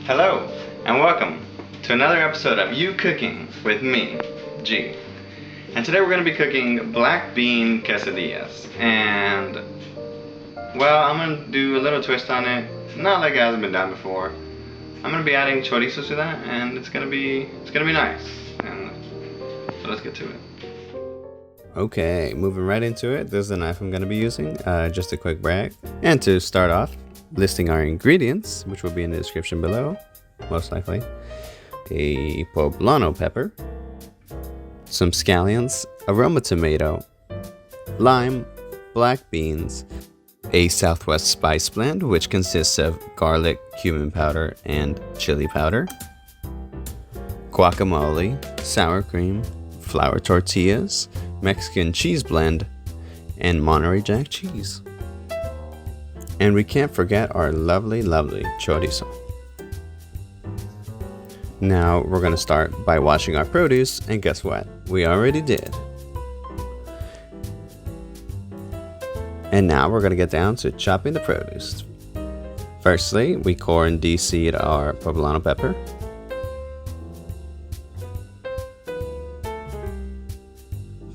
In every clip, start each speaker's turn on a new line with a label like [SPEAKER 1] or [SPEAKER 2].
[SPEAKER 1] Hello, and welcome to another episode of You Cooking with me, G. And today we're going to be cooking black bean quesadillas. And, well, I'm going to do a little twist on it, not like it hasn't been done before. I'm going to be adding chorizo to that, and it's going to be nice. And so let's get to it. Okay, moving right into it. This is the knife I'm going to be using, just a quick brag. And to start off, listing our ingredients, which will be in the description below, most likely. A Poblano Pepper, some scallions, aroma tomato, lime, black beans, a Southwest spice blend, which consists of garlic, cumin powder, and chili powder, guacamole, sour cream, flour tortillas, Mexican cheese blend, and Monterrey Jack cheese. And we can't forget our lovely chorizo. Now we're going to start by washing our produce, and guess what? We already did. And now we're going to get down to chopping the produce. Firstly, we core and de-seed our Poblano Pepper.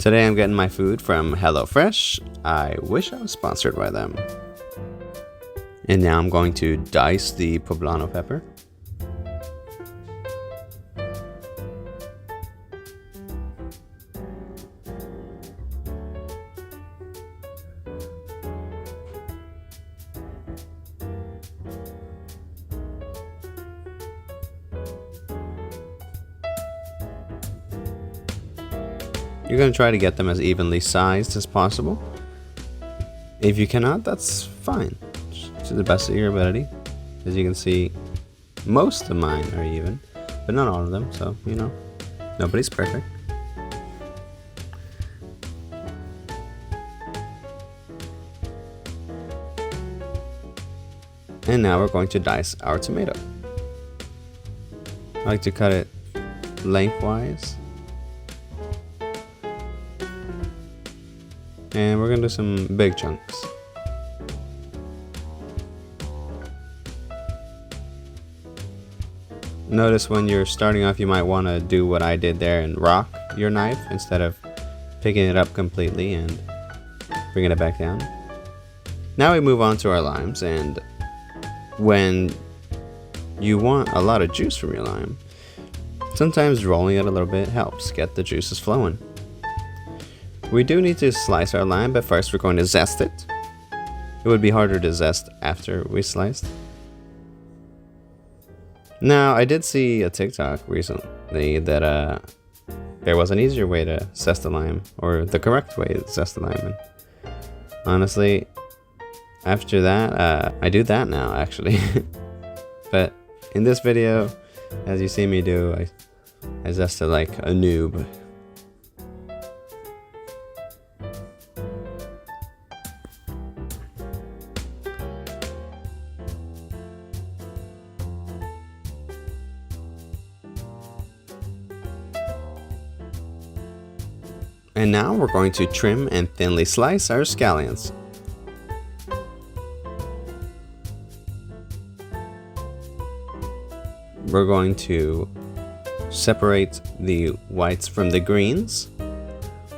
[SPEAKER 1] Today I'm getting my food from HelloFresh. I wish I was sponsored by them. And now I'm going to dice the Poblano Pepper. You're going to try to get them as evenly sized as possible. If you cannot, that's fine. To the best of your ability. As you can see, most of mine are even, but not all of them, so you know, nobody's perfect. And now we're going to dice our tomato. I like to cut it lengthwise. And we're going to do some big chunks. Notice when you're starting off, you might want to do what I did there and rock your knife instead of picking it up completely and bringing it back down. Now we move on to our limes, and when you want a lot of juice from your lime, sometimes rolling it a little bit helps get the juices flowing. We do need to slice our lime, but first we're going to zest it. It would be harder to zest after we sliced. Now, I did see a TikTok recently that there was an easier way to zest a lime, or the correct way to zest a lime. And honestly, after that, I do that now, actually. But in this video, as you see me do, I zest it like a noob. And now we're going to trim and thinly slice our scallions. We're going to separate the whites from the greens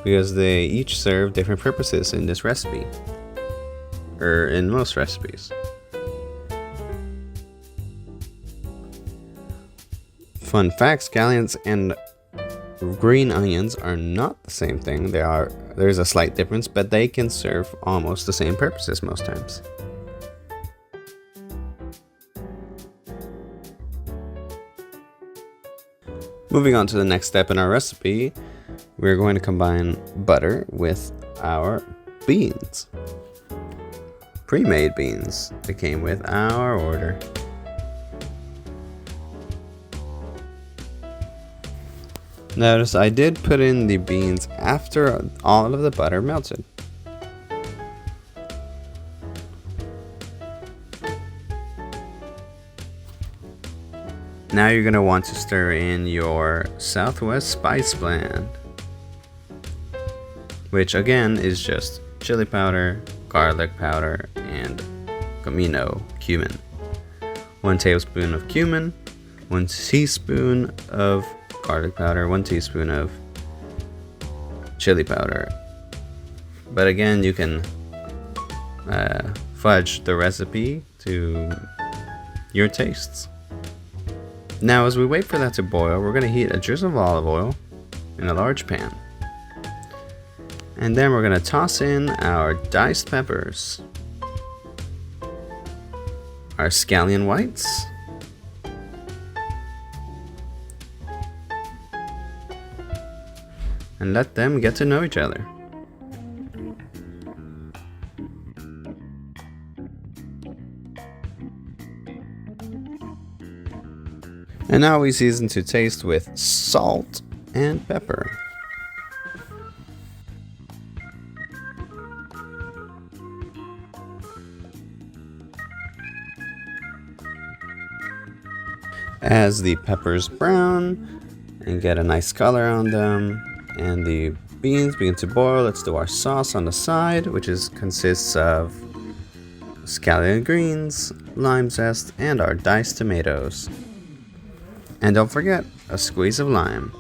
[SPEAKER 1] because they each serve different purposes in this recipe, or in most recipes. Fun fact, scallions and green onions are not the same thing. There's a slight difference, but they can serve almost the same purposes most times. Moving on to the next step in our recipe, we're going to combine butter with our beans. Pre-made beans that came with our order. Notice I did put in the beans after all of the butter melted. Now you're going to want to stir in your Southwest spice blend, which again is just chili powder, garlic powder, and cumin. 1 tablespoon of cumin, 1 teaspoon of garlic powder, 1 teaspoon of chili powder. But again, you can fudge the recipe to your tastes. Now, as we wait for that to boil, we're going to heat a drizzle of olive oil in a large pan. And then we're going to toss in our diced peppers, our scallion whites, and let them get to know each other. And now we season to taste with salt and pepper. As the peppers brown and get a nice color on them, and the beans begin to boil, let's do our sauce on the side, which consists of scallion greens, lime zest, and our diced tomatoes. And don't forget, a squeeze of lime.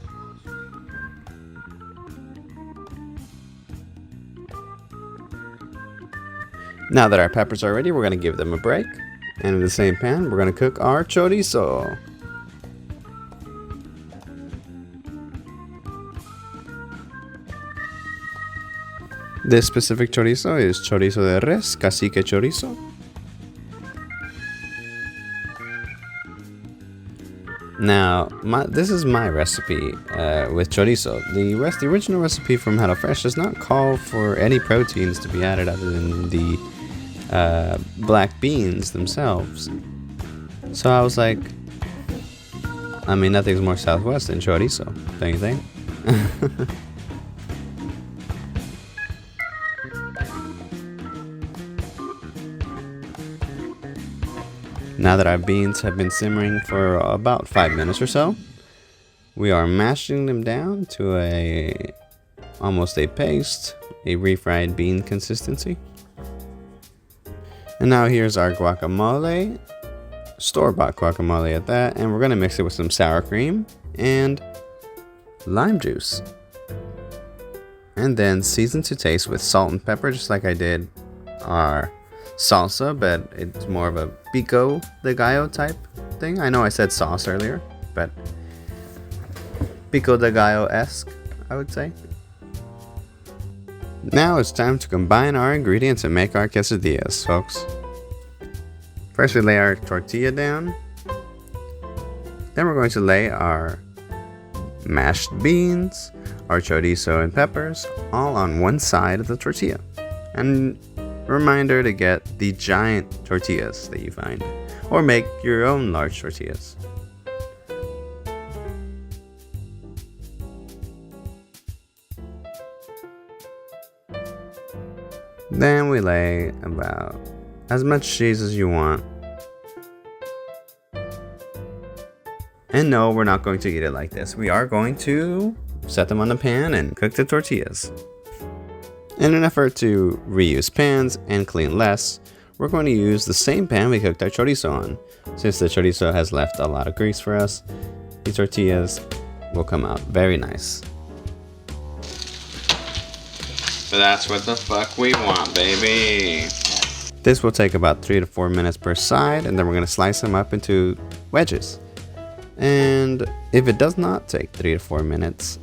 [SPEAKER 1] Now that our peppers are ready, we're going to give them a break. And in the same pan, we're going to cook our chorizo. This specific chorizo is chorizo de res, cacique chorizo. Now, this is my recipe with chorizo. The original recipe from HelloFresh does not call for any proteins to be added other than the black beans themselves. So I was like, I mean, nothing's more Southwest than chorizo, don't you think? Now that our beans have been simmering for about 5 minutes or so, we are mashing them down to almost a paste, a refried bean consistency. And now here's our guacamole, store-bought guacamole at that, and we're going to mix it with some sour cream and lime juice. And then season to taste with salt and pepper, just like I did our salsa, but it's more of a pico de gallo type thing. I know I said sauce earlier, but pico de gallo-esque, I would say. Now it's time to combine our ingredients and make our quesadillas, folks. First we lay our tortilla down. Then we're going to lay our mashed beans, our chorizo and peppers, all on one side of the tortilla. And reminder to get the giant tortillas that you find, or make your own large tortillas. Then we lay about as much cheese as you want. And no, we're not going to eat it like this. We are going to set them on the pan and cook the tortillas. In an effort to reuse pans and clean less, we're going to use the same pan we cooked our chorizo on. Since the chorizo has left a lot of grease for us, the tortillas will come out very nice. So that's what the fuck we want, baby. This will take about 3 to 4 minutes per side, and then we're going to slice them up into wedges. And if it does not take 3 to 4 minutes,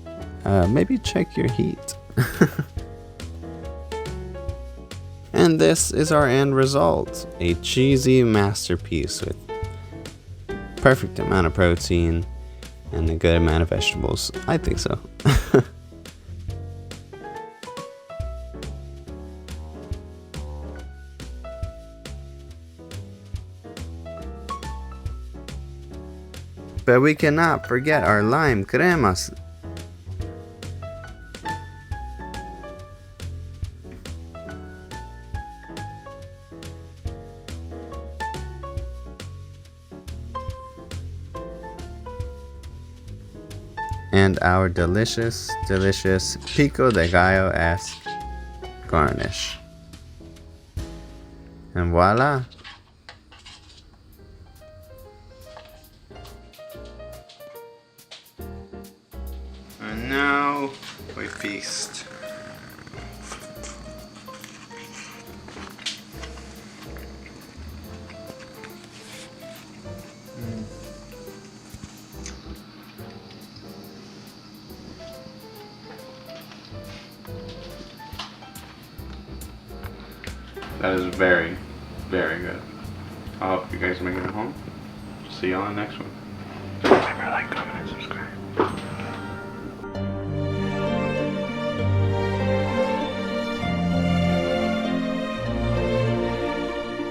[SPEAKER 1] maybe check your heat. And this is our end result, a cheesy masterpiece with perfect amount of protein and a good amount of vegetables. I think so. But we cannot forget our lime cremas. And our delicious, delicious pico de gallo-esque garnish. And voila! And now we feast. That is very, very good. I hope you guys make it at home. See you on the next one.